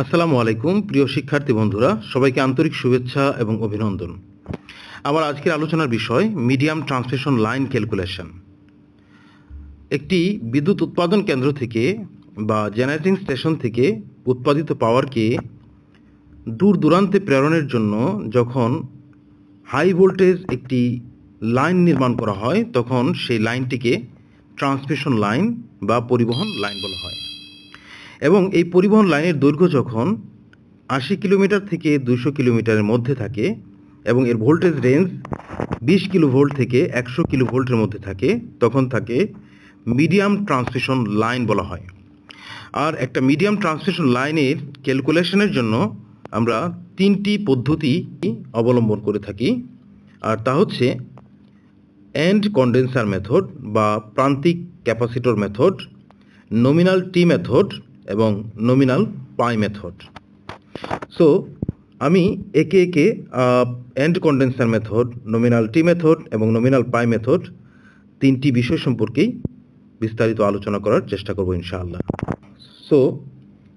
আসসালামু আলাইকুম প্রিয় শিক্ষার্থী বন্ধুরা, সবাইকে আন্তরিক শুভেচ্ছা এবং অভিনন্দন। আমার আজকের আলোচনার বিষয় মিডিয়াম ট্রান্সমিশন লাইন ক্যালকুলেশন। একটি বিদ্যুৎ উৎপাদন কেন্দ্র থেকে বা জেনারেটিং স্টেশন থেকে উৎপাদিত পাওয়ারকে দূর দূরান্তে প্রেরণের জন্য যখন হাই ভোল্টেজ একটি লাইন নির্মাণ করা হয় তখন সেই লাইনটিকে ট্রান্সমিশন লাইন বা পরিবহন লাইন বলা হয়। এবং এই পরিবহন লাইনের দৈর্ঘ্য যখন 80 কিলোমিটার থেকে 200 কিলোমিটারের মধ্যে থাকে এবং এর ভোল্টেজ রেঞ্জ 20 কিলোভোল্ট থেকে 100 কিলোভোল্টের মধ্যে থাকে তখন তাকে মিডিয়াম ট্রান্সমিশন লাইন বলা হয়। আর একটা মিডিয়াম ট্রান্সমিশন লাইনের ক্যালকুলেশনের জন্য আমরা তিনটি পদ্ধতি অবলম্বন করে থাকি, আর তা হচ্ছে এন্ড কন্ডেন্সার মেথড বা প্রান্তিক capacitor method, nominal T method এবং নমিনাল পাই মেথড। সো আমি একে একে end condenser method, nominal T method এবং নমিনাল পাই মেথড তিনটি বিষয় সম্পর্কেই বিস্তারিত আলোচনা করার চেষ্টা করব ইনশাআল্লাহ। সো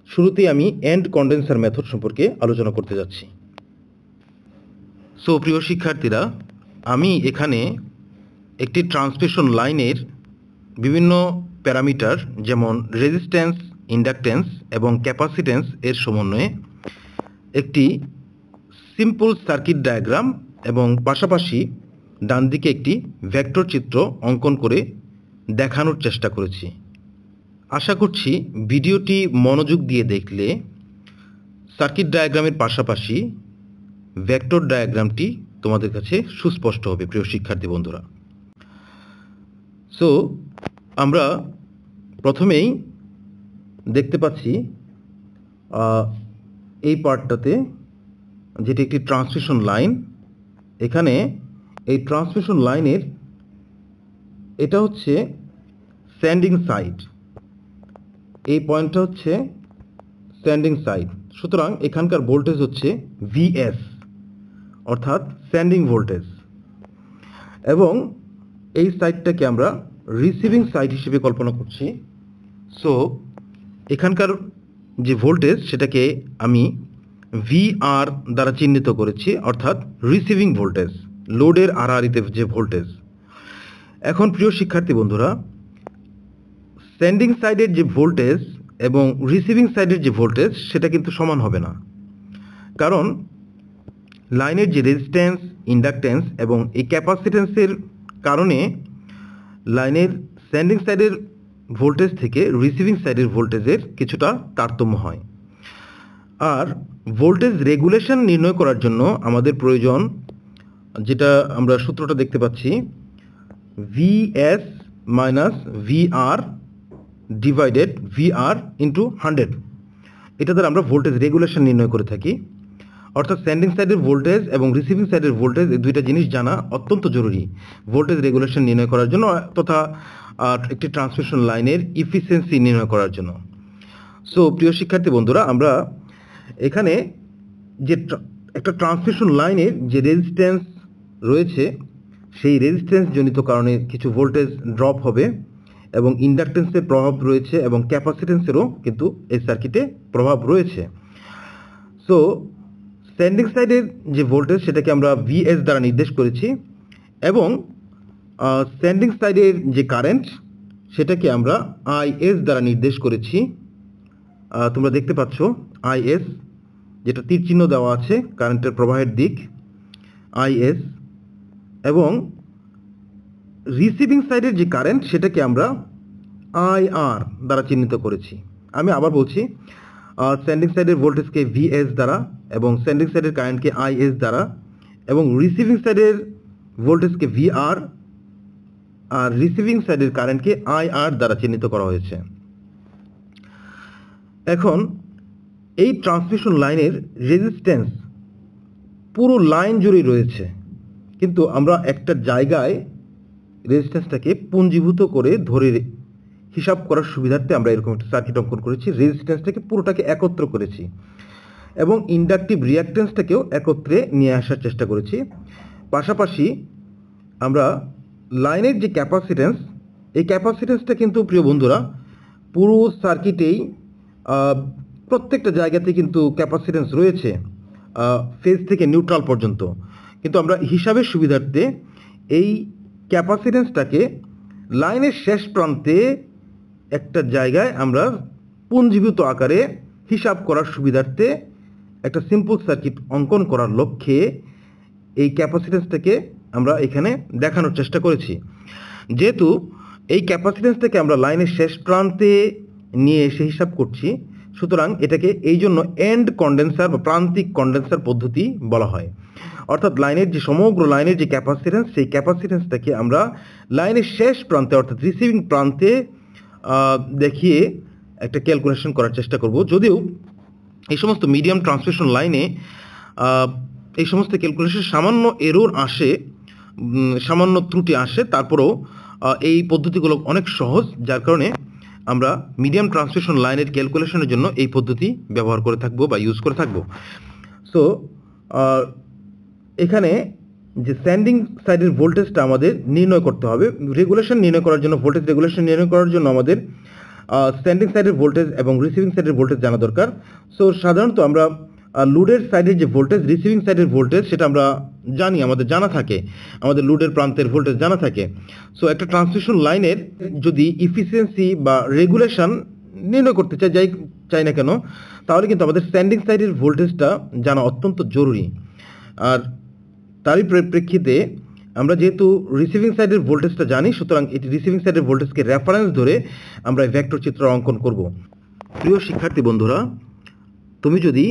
শুরুতেই আমি এন্ড কন্ডেন্সার মেথড সম্পর্কে আলোচনা করতে যাচ্ছি। সো প্রিয় শিক্ষার্থীরা, আমি এখানে একটি ট্রান্সমিশন লাইনের বিভিন্ন প্যারামিটার যেমন রেজিস্ট্যান্স, ইন্ডাকটেন্স এবং ক্যাপাসিটেন্স এর সমন্বয়ে একটি সিম্পল সার্কিট ডায়াগ্রাম এবং পাশাপাশি ডান দিকে একটি ভেক্টর চিত্র অঙ্কন করে দেখানোর চেষ্টা করেছি। আশা করছি ভিডিওটি মনোযোগ দিয়ে দেখলে সার্কিট ডায়াগ্রামের পাশাপাশি ভেক্টর ডায়াগ্রামটি তোমাদের কাছে সুস্পষ্ট হবে প্রিয় শিক্ষার্থী বন্ধুরা। সো আমরা প্রথমেই দেখতে পাচ্ছি এই পার্টটাতে যেটি একটি ট্রান্সমিশন লাইন। এখানে এই ট্রান্সমিশন লাইনের এটা হচ্ছে সেন্ডিং সাইড, এই পয়েন্টটা হচ্ছে সেন্ডিং সাইড। সুতরাং এখানকার ভোল্টেজ হচ্ছে ভিএস অর্থাৎ সেন্ডিং ভোল্টেজ, এবং এই সাইডটাকে আমরা রিসিভিং সাইড হিসেবে কল্পনা করছি। সো এখানকার যে ভোল্টেজ সেটাকে আমি ভিআর দ্বারা চিহ্নিত করেছি, অর্থাৎ রিসিভিং ভোল্টেজ, লোডের আড়াআড়িতে যে ভোল্টেজ। এখন প্রিয় শিক্ষার্থী বন্ধুরা, সেন্ডিং সাইডের যে ভোল্টেজ এবং রিসিভিং সাইডের যে ভোল্টেজ সেটা কিন্তু সমান হবে না, কারণ লাইনের যে রেজিস্ট্যান্স, ইন্ডাকটেন্স এবং এই ক্যাপাসিটেন্সের কারণে লাইনের সেন্ডিং সাইডের ভোল্টেজ থেকে রিসিভিং সাইডের ভোল্টেজের কিছুটা তারতম্য হয়। আর ভোল্টেজ রেগুলেশন নির্ণয় করার জন্য আমাদের প্রয়োজন, যেটা আমরা সূত্রটা দেখতে পাচ্ছি, VS minus VR divided VR into 100। এটা দ্বারা আমরা ভোল্টেজ রেগুলেশন নির্ণয় করে থাকি। অর্থাৎ সেন্ডিং সাইডের ভোল্টেজ এবং রিসিভিং সাইডের ভোল্টেজ, এই দুইটা জিনিস জানা অত্যন্ত জরুরি ভোল্টেজ রেগুলেশন নির্ণয় করার জন্য তথা একটি ট্রান্সমিশন লাইনের ইফিসিয়েন্সি নির্ণয় করার জন্য। সো প্রিয় শিক্ষার্থী বন্ধুরা, আমরা এখানে যে একটা ট্রান্সমিশন লাইনের যে রেজিস্ট্যান্স রয়েছে সেই রেজিস্ট্যান্স জনিত কারণে কিছু ভোল্টেজ ড্রপ হবে, এবং ইন্ডাকটেন্সের প্রভাব রয়েছে এবং ক্যাপাসিটেন্সেরও কিন্তু এই সার্কিটে প্রভাব রয়েছে। সো সেন্ডিং সাইডের যে ভোল্টেজ সেটাকে আমরা ভিএস দ্বারা নির্দেশ করেছি, এবং সেন্ডিং সাইডের যে কারেন্ট সেটাকে আমরা আইএস দ্বারা নির্দেশ করেছি। তোমরা দেখতে পাচ্ছ আইএস, যেটা তীর চিহ্ন দেওয়া আছে কারেন্টের প্রবাহের দিক, আইএস। এবং রিসিভিং সাইডের যে কারেন্ট সেটাকে আমরা আইআর দ্বারা চিহ্নিত করেছি। আমি আবার বলছি, সেন্ডিং সাইডের ভোল্টেজকে ভিএস দ্বারা এবং সেন্ডিং সাইডের কারেন্টকে আইএস দ্বারা, এবং রিসিভিং সাইডের ভোল্টেজকে ভিআর আর রিসিভিং সাইডের কারেন্টকে আইআর দ্বারা চিহ্নিত করা হয়েছে। এখন এই ট্রান্সমিশন লাইনের রেজিস্ট্যান্স পুরো লাইন জুড়েই রয়েছে, কিন্তু আমরা একটা জায়গায় রেজিস্ট্যান্সটাকে পুঞ্জীভূত করে ধরে হিসাব করার সুবিধার্থে আমরা এরকম একটা সার্কিট অঙ্কন করেছি। রেজিস্ট্যান্সটাকে পুরোটাকে একত্র করেছি এবং ইন্ডাকটিভ রিঅ্যাক্ট্যান্সটাকেও একত্রে নিয়ে আসার চেষ্টা করেছি। পাশাপাশি আমরা লাইনের যে ক্যাপাসিটেন্স, এই ক্যাপাসিটেন্সটা কিন্তু প্রিয় বন্ধুরা পুরো সার্কিটেই প্রত্যেকটা জায়গাতে কিন্তু ক্যাপাসিটেন্স রয়েছে ফেজ থেকে নিউট্রাল পর্যন্ত, কিন্তু আমরা হিসাবের সুবিধার্থে এই ক্যাপাসিটেন্সটাকে লাইনের শেষ প্রান্তে একটা জায়গায় আমরা পুঞ্জীভূত আকারে হিসাব করার সুবিধার্থে একটা সিম্পল সার্কিট অঙ্কন করার লক্ষ্যে এই ক্যাপাসিটেন্সটাকে আমরা এখানে দেখানোর চেষ্টা করেছি। যেহেতু এই ক্যাপাসিটেন্সটাকে আমরা লাইনের শেষ প্রান্তে নিয়ে এসে হিসাব করছি, সুতরাং এটাকে এই জন্য এন্ড কন্ডেন্সার বা প্রান্তিক কন্ডেন্সার পদ্ধতি বলা হয়। অর্থাৎ লাইনের যে সমগ্র লাইনের যে ক্যাপাসিটেন্স, সেই ক্যাপাসিটেন্সটাকে আমরা লাইনের শেষ প্রান্তে অর্থাৎ রিসিভিং প্রান্তে দেখিয়ে একটা ক্যালকুলেশন করার চেষ্টা করব। যদিও এই সমস্ত মিডিয়াম ট্রান্সমিশন লাইনে এই সমস্ত ক্যালকুলেশন সামান্য এরর আসে, সামান্য ত্রুটি আসে, তারপরেও এই পদ্ধতিগুলো অনেক সহজ, যার কারণে আমরা মিডিয়াম ট্রান্সমিশন লাইনের ক্যালকুলেশনের জন্য এই পদ্ধতি ব্যবহার করে থাকবো বা ইউজ করে থাকবো। সো এখানে যে স্ট্যান্ডিং সাইডের ভোল্টেজটা আমাদের নির্ণয় করতে হবে। রেগুলেশন নির্ণয় করার জন্য, ভোল্টেজ রেগুলেশন নির্ণয় করার জন্য আমাদের স্ট্যান্ডিং সাইডের ভোল্টেজ এবং রিসিভিং সাইডের ভোল্টেজ জানা দরকার। সো সাধারণত আমরা লোডের সাইডের যে ভোল্টেজ, রিসিভিং সাইডের ভোল্টেজ, সেটা আমরা জানি, আমাদের জানা থাকে, আমাদের লোডের প্রান্তের ভোল্টেজ জানা থাকে। সো একটা ট্রান্সমিশন লাইনের যদি ইফিসিয়েন্সি বা রেগুলেশন নির্ণয় করতে চাই না কেন, তাহলে কিন্তু আমাদের স্ট্যান্ডিং সাইডের ভোল্টেজটা জানা অত্যন্ত জরুরি। আর তারই প্রেক্ষিতে আমরা যেহেতু রিসিভিং সাইডের ভোল্টেজটা জানি, সুতরাং এটি রিসিভিং সাইডের ভোল্টেজকে রেফারেন্স ধরে আমরা ভেক্টর চিত্র অঙ্কন করব। প্রিয় শিক্ষার্থী বন্ধুরা, তুমি যদি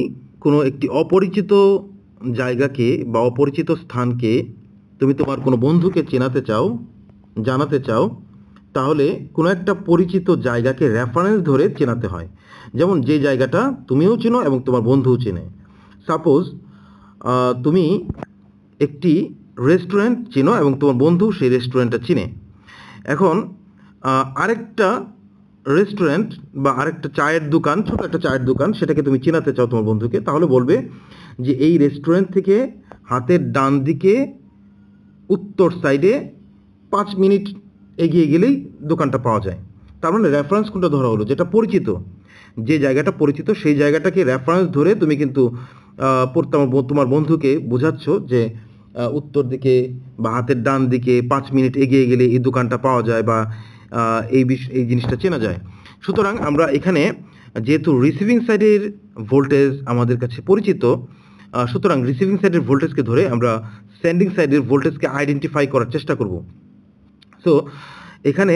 কোনো একটি অপরিচিত জায়গাকে বা অপরিচিত স্থানকে তুমি তোমার কোনো বন্ধুকে চেনাতে চাও, জানাতে চাও, তাহলে কোনো একটা পরিচিত জায়গাকে রেফারেন্স ধরে চেনাতে হয়। যেমন যে জায়গাটা তুমিও চেনো এবং তোমার বন্ধুও চেনে। সাপোজ তুমি একটি রেস্টুরেন্ট চেনো এবং তোমার বন্ধু সেই রেস্টুরেন্টটা চিনে। এখন আরেকটা রেস্টুরেন্ট বা আরেকটা চায়ের দোকান, ছোট একটা চায়ের দোকান, সেটাকে তুমি চেনাতে চাও তোমার বন্ধুকে, তাহলে বলবে যে এই রেস্টুরেন্ট থেকে হাতের ডান দিকে উত্তর সাইডে 5 মিনিট এগিয়ে গেলেই দোকানটা পাওয়া যায়। তার মানে রেফারেন্স কোনটা ধরা হলো? যেটা পরিচিত, যে জায়গাটা পরিচিত সেই জায়গাটাকে রেফারেন্স ধরে তুমি কিন্তু তোমার বন্ধুকে বোঝাচ্ছ যে উত্তর দিকে বা হাতের ডান দিকে 5 মিনিট এগিয়ে গেলে এই দোকানটা পাওয়া যায় বা এই জিনিসটা চেনা যায়। সুতরাং আমরা এখানে যেহেতু রিসিভিং সাইডের ভোল্টেজ আমাদের কাছে পরিচিত, সুতরাং রিসিভিং সাইডের ভোল্টেজকে ধরে আমরা সেন্ডিং সাইডের ভোল্টেজকে আইডেন্টিফাই করার চেষ্টা করব। সো এখানে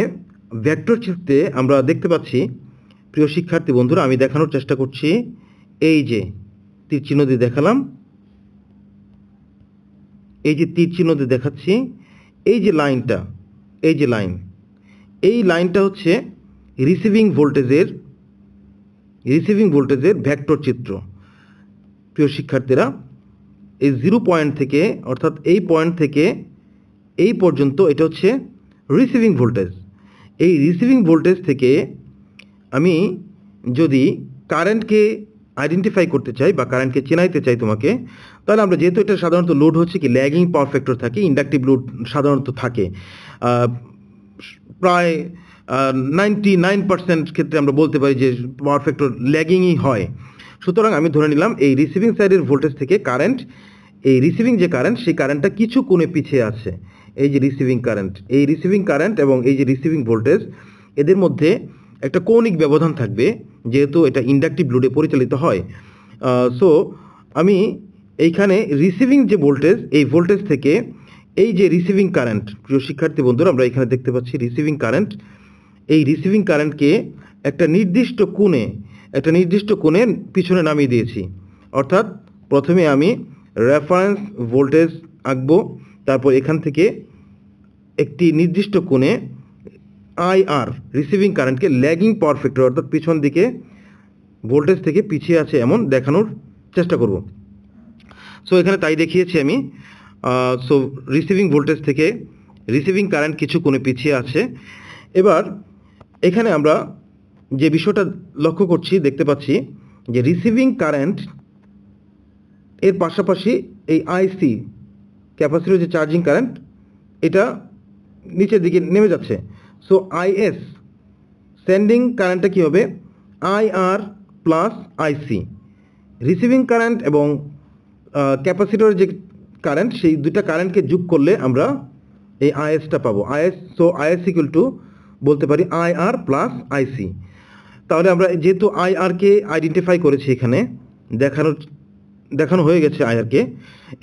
ভেক্টর চিত্রে আমরা দেখতে পাচ্ছি, প্রিয় শিক্ষার্থী বন্ধুরা, আমি দেখানোর চেষ্টা করছি, এই যে তীর চিহ্ন দিয়ে দেখালাম, এই যে তীর চিহ্ন দিয়ে দেখাচ্ছি, এই যে লাইনটা, এই যে লাইন, এই লাইনটা হচ্ছে রিসিভিং ভোল্টেজের ভেক্টর চিত্র। প্রিয় শিক্ষার্থীরা, এই 0 পয়েন্ট থেকে, অর্থাৎ এই পয়েন্ট থেকে এই পর্যন্ত, এটা হচ্ছে রিসিভিং ভোল্টেজ। এই রিসিভিং ভোল্টেজ থেকে আমি যদি কারেন্টকে আইডেন্টিফাই করতে চাই বা কারেন্টকে চেনাইতে চাই তোমাকে, তাহলে আমরা, যেহেতু এটা সাধারণত লোড হচ্ছে কি ল্যাগিং পাওয়ার ফ্যাক্টর থাকে, ইন্ডাকটিভ লোড সাধারণত থাকে, প্রায় 99% ক্ষেত্রে আমরা বলতে পারি যে পাওয়ার ফ্যাক্টর ল্যাগিংই হয়। সুতরাং আমি ধরে নিলাম এই রিসিভিং সাইডের ভোল্টেজ থেকে কারেন্ট, এই রিসিভিং যে কারেন্ট, সেই কারেন্টটা কিছু কোণে পিছিয়ে আছে। এই যে রিসিভিং কারেন্ট, এই রিসিভিং কারেন্ট এবং এই যে রিসিভিং ভোল্টেজ, এদের মধ্যে একটা কৌণিক ব্যবধান থাকবে, যেহেতু এটা ইন্ডাকটিভ লোডে পরিচালিত হয়। সো আমি এইখানে রিসিভিং যে ভোল্টেজ, এই ভোল্টেজ থেকে এই যে রিসিভিং কারেন্ট, প্রিয় শিক্ষার্থী বন্ধুরা, আমরা এখানে দেখতে পাচ্ছি রিসিভিং কারেন্ট, এই রিসিভিং কারেন্টকে একটা নির্দিষ্ট কোণে পিছনে নামিয়ে দিয়েছি। অর্থাৎ প্রথমে আমি রেফারেন্স ভোল্টেজ আঁকবো, তারপর এখান থেকে একটি নির্দিষ্ট কোণে আইআর, রিসিভিং কারেন্টকে ল্যাগিং পাওয়ার ফ্যাক্টর, অর্থাৎ পিছন দিকে ভোল্টেজ থেকে পিছিয়ে আছে এমন দেখানোর চেষ্টা করব। সো এখানে তাই দেখিয়েছি আমি। সো রিসিভিং ভোল্টেজ থেকে রিসিভিং কারেন্ট কিছু কোণে পিছিয়ে আছে। এবার এখানে আমরা যে বিষয়টা লক্ষ্য করছি, দেখতে পাচ্ছি যে রিসিভিং কারেন্ট এর পাশাপাশি এই আইসি ক্যাপাসিটর যে চার্জিং কারেন্ট, এটা নিচের দিকে নেমে যাচ্ছে। সো আইএস সেন্ডিং কারেন্টটা কী হবে? আইআর প্লাস আইসি, রিসিভিং কারেন্ট এবং ক্যাপাসিটরের যে কারেন্ট, সেই দুইটা কারেন্টকে যোগ করলে আমরা এই আইএসটা পাবো। Is, so is equal two বলতে পারি আইআর প্লাস আইসি। তাহলে আমরা যেহেতু আইআরকে আইডেন্টিফাই করেছি, এখানে দেখানো হয়ে গেছে আইআরকে।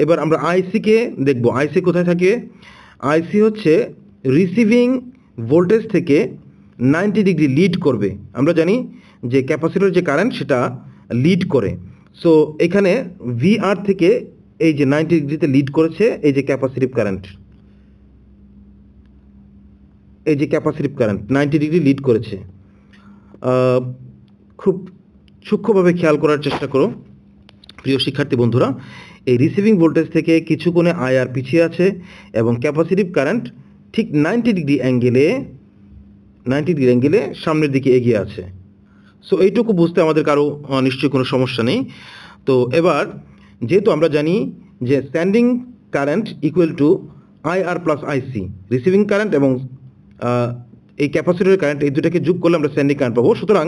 এবার আমরা আইসিকে দেখব। আইসি কোথায় থাকে? আইসি হচ্ছে রিসিভিং ভোল্টেজ থেকে 90 ডিগ্রি লিড করবে। আমরা জানি যে ক্যাপাসিটর যে কারেন্ট সেটা লিড করে। সো এখানে ভিআর থেকে এই যে 90 ডিগ্রিতে লিড করেছে এই যে ক্যাপাসিটিভ কারেন্ট, এই যে ক্যাপাসিটিভ কারেন্ট 90 ডিগ্রি লিড করেছে। খুব সূক্ষ্মভাবে খেয়াল করার চেষ্টা করো প্রিয় শিক্ষার্থী বন্ধুরা। এই রিসিভিং ভোল্টেজ থেকে কিছু কোণে আইআর পিছিয়ে আছে এবং ক্যাপাসিটিভ কারেন্ট ঠিক 90 ডিগ্রি অ্যাঙ্গেলে সামনের দিকে এগিয়ে আছে। সো এইটুকু বুঝতে আমাদের কারো নিশ্চয়ই কোনো সমস্যা নেই। তো এবার যেহেতু আমরা জানি যে standing current equal to IR plus IC, receiving current এবং এই ক্যাপাসিটরের কারেন্ট, এই দুটাকে যোগ করলে আমরা স্ট্যান্ডিং কারেন্ট পাবো। সুতরাং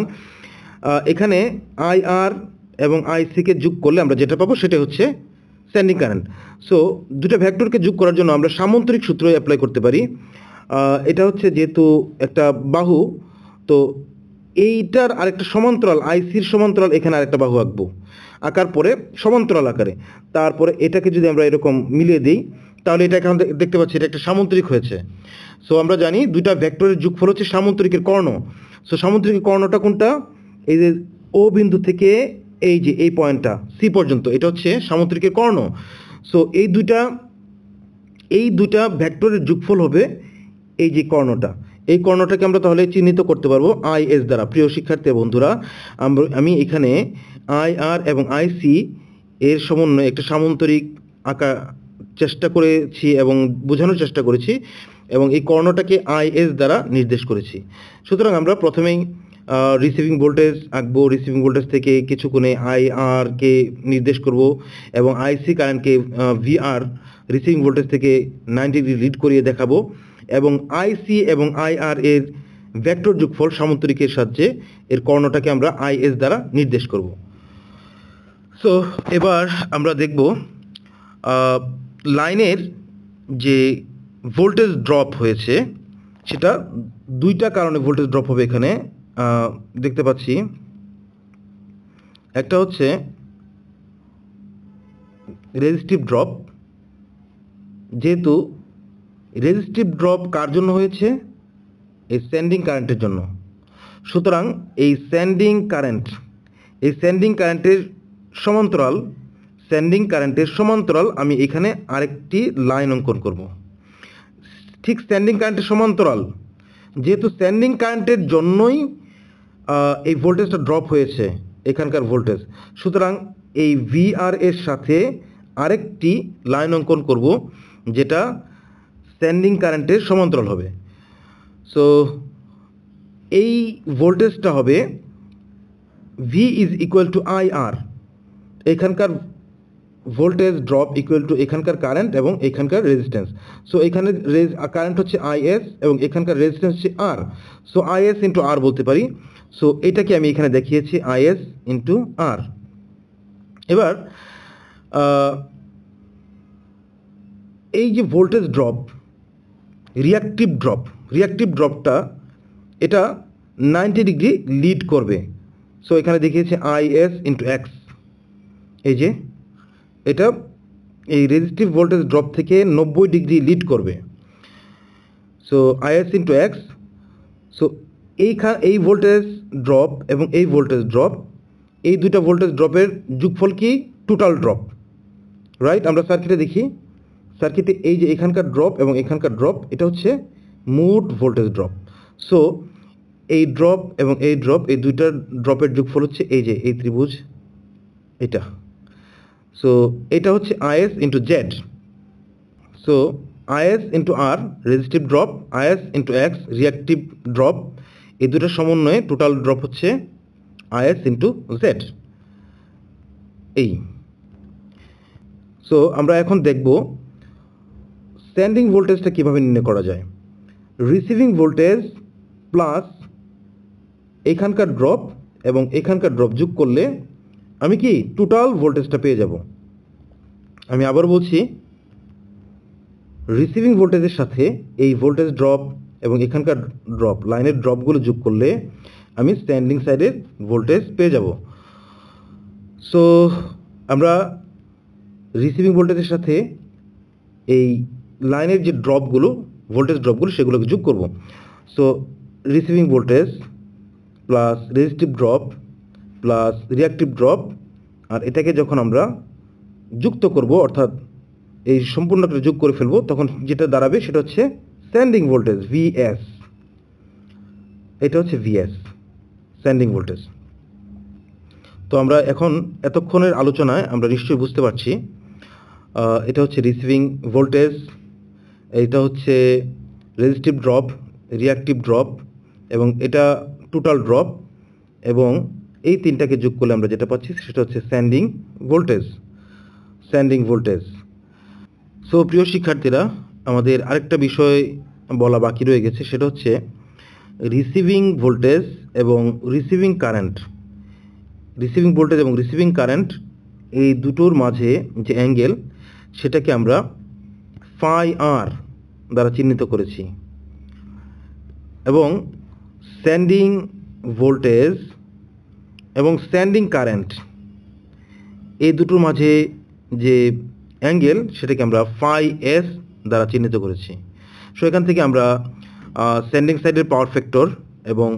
এখানে আইআর এবং আইসিকে যোগ করলে আমরা যেটা পাবো সেটা হচ্ছে স্ট্যান্ডিং কারেন্ট। সো দুটো ভেক্টরকে যোগ করার জন্য আমরা সামান্তরিক সূত্র অ্যাপ্লাই করতে পারি। এটা হচ্ছে যেহেতু একটা বাহু, তো এইটার আরেকটা সমান্তরাল, আইসির সমান্তরাল এখানে আরেকটা বাহু আঁকবো, আঁকার পরে সমান্তরাল আকারে তারপরে এটাকে যদি আমরা এরকম মিলিয়ে দিই, তাহলে এটা এখন দেখতে পাচ্ছি এটা একটা সামান্তরিক হয়েছে। সো আমরা জানি দুইটা ভেক্টরের যোগফল হচ্ছে সামান্তরিকের কর্ণ। সো সামান্তরিকের কর্ণটা কোনটা? এই যে ও বিন্দু থেকে এই যে এই পয়েন্টটা সি পর্যন্ত, এটা হচ্ছে সামান্তরিকের কর্ণ। সো এই দুইটা ভেক্টরের যোগফল হবে এই যে কর্ণটা। এই কর্ণটাকে আমরা তাহলে চিহ্নিত করতে পারবো আইএস দ্বারা। প্রিয় শিক্ষার্থী বন্ধুরা, আমি এখানে আইআর এবং আইসি এর সমন্বয়ে একটা সামান্তরিক আঁকা চেষ্টা করেছি এবং বোঝানোর চেষ্টা করেছি এবং এই কর্ণটাকে আইএস দ্বারা নির্দেশ করেছি। সুতরাং আমরা প্রথমেই রিসিভিং ভোল্টেজ আঁকবো। রিসিভিং ভোল্টেজ থেকে কিছু কোণে আইআরকে নির্দেশ করব এবং আইসি কারেন্টকে ভিআর রিসিভিং ভোল্টেজ থেকে 90 ডিগ্রি লিড করিয়ে দেখাবো এবং আইসি এবং আইআর এর ভেক্টর যোগফল সামান্তরিকের সাহায্যে এর কর্ণটাকে আমরা আইএস দ্বারা নির্দেশ করব। সো এবার আমরা দেখব লাইনের যে ভোল্টেজ ড্রপ হয়েছে সেটা দুইটা কারণে ভোল্টেজ ড্রপ হবে। এখানে দেখতে পাচ্ছি একটা হচ্ছে রেজিস্টিভ ড্রপ। যেহেতু রেজিস্টিভ ড্রপ কার জন্য হয়েছে? এই স্ট্যান্ডিং কারেন্টের জন্য। সুতরাং এই স্ট্যান্ডিং কারেন্টের সমান্তরাল আমি এখানে আরেকটি লাইন অঙ্কন করব। ঠিক স্ট্যান্ডিং কারেন্টের সমান্তরাল, যেহেতু স্ট্যান্ডিং কারেন্টের জন্যই এই ভোল্টেজটা ড্রপ হয়েছে এখানকার ভোল্টেজ, সুতরাং এই ভিআর এর সাথে আরেকটি লাইন অঙ্কন করব যেটা স্ট্যান্ডিং কারেন্টের সমান্তরাল হবে। সো এই ভোল্টেজটা হবে V is equal to IR. এখানকার ভোল্টেজ ড্রপ ইকুয়াল টু এখানকার কারেন্ট এবং এখানকার রেজিস্ট্যান্স। সো এখানে কারেন্ট হচ্ছে আইএস এবং এখানকার রেজিস্ট্যান্স হচ্ছে আর। সো আইএস ইন্টু আর বলতে পারি। সো এটাকে আমি এখানে দেখিয়েছি আইএস ইন্টু আর। এবার এই যে ভোল্টেজ ড্রপ, রিয়াক্টিভ ড্রপটা এটা 90 ডিগ্রি লিড করবে। সো এখানে দেখিয়েছি আইএস ইন্টু এক্স। এই যে এটা এই রেজিস্টিভ ভোল্টেজ ড্রপ থেকে 90 ডিগ্রি লিড করবে। So IS into x. So এই ভোল্টেজ ড্রপ এবং এই ভোল্টেজ ড্রপ, এই দুটা ভোল্টেজ ড্রপের যোগফল কি? Total drop, right? আমরা সার্কিটে দেখি, সার্কিটে এই যে এখানকার ড্রপ এবং এখানকার ড্রপ, এটা হচ্ছে মোট ভোল্টেজ ড্রপ। সো এই ড্রপ এবং এই ড্রপ, এই দুইটার ড্রপের যোগফল হচ্ছে এই যে এই ত্রিভুজ এটা। সো এটা হচ্ছে IS into Z. So IS into R resistive drop, IS into X reactive drop, এই দুটোর সমন্বয়ে টোটাল ড্রপ হচ্ছে আইএস ইন্টু জেড। এই সো আমরা এখন দেখব স্ট্যান্ডিং ভোল্টেজটা কীভাবে নির্ণয় করা যায়। রিসিভিং ভোল্টেজ প্লাস এখানকার ড্রপ এবং এখানকার ড্রপ যোগ করলে আমি কি টোটাল ভোল্টেজটা পেয়ে যাব। আমি আবার বলছি, রিসিভিং ভোল্টেজের সাথে এই ভোল্টেজ ড্রপ এবং এখানকার ড্রপ, লাইনের ড্রপগুলো যোগ করলে আমি স্ট্যান্ডিং সাইডের ভোল্টেজ পেয়ে যাব। সো আমরা রিসিভিং ভোল্টেজের সাথে এই লাইনের যে ড্রপগুলো, ভোল্টেজ ড্রপগুলো, সেগুলোকে যোগ করব। So receiving voltage plus resistive drop plus reactive drop, আর এটাকে যখন আমরা যুক্ত করব, অর্থাৎ এই সম্পূর্ণটা যোগ করে ফেলবো, তখন যেটা দাঁড়াবে সেটা হচ্ছে স্ট্যান্ডিং ভোল্টেজ ভিএস। এটা হচ্ছে ভিএস, স্ট্যান্ডিং ভোল্টেজ। তো আমরা এখন এতক্ষণের আলোচনায় আমরা নিশ্চয়ই বুঝতে পারছি এটা হচ্ছে রিসিভিং ভোল্টেজ, এটা হচ্ছে রেজিস্টিভ ড্রপ, রিঅ্যাক্টিভ ড্রপ, এবং এটা টোটাল ড্রপ, এবং এই তিনটাকে যোগ করলে আমরা যেটা পাচ্ছি সেটা হচ্ছে standing voltage, standing voltage. So প্রিয় শিক্ষার্থীরা, আমাদের আরেকটা বিষয় বলা বাকি রয়ে গেছে, সেটা হচ্ছে রিসিভিং ভোল্টেজ এবং রিসিভিং কারেন্ট। রিসিভিং ভোল্টেজ এবং রিসিভিং কারেন্ট এই দুটোর মাঝে যে অ্যাঙ্গেল, সেটাকে আমরা ফাই আর দ্বারা চিহ্নিত করেছি, এবং স্ট্যান্ডিং ভোল্টেজ এবং স্ট্যান্ডিং কারেন্ট এই দুটোর মাঝে যে অ্যাঙ্গেল, সেটাকে আমরা ফাই এস দ্বারা চিহ্নিত করেছি। সো এখান থেকে আমরা স্ট্যান্ডিং সাইডের পাওয়ার ফ্যাক্টর এবং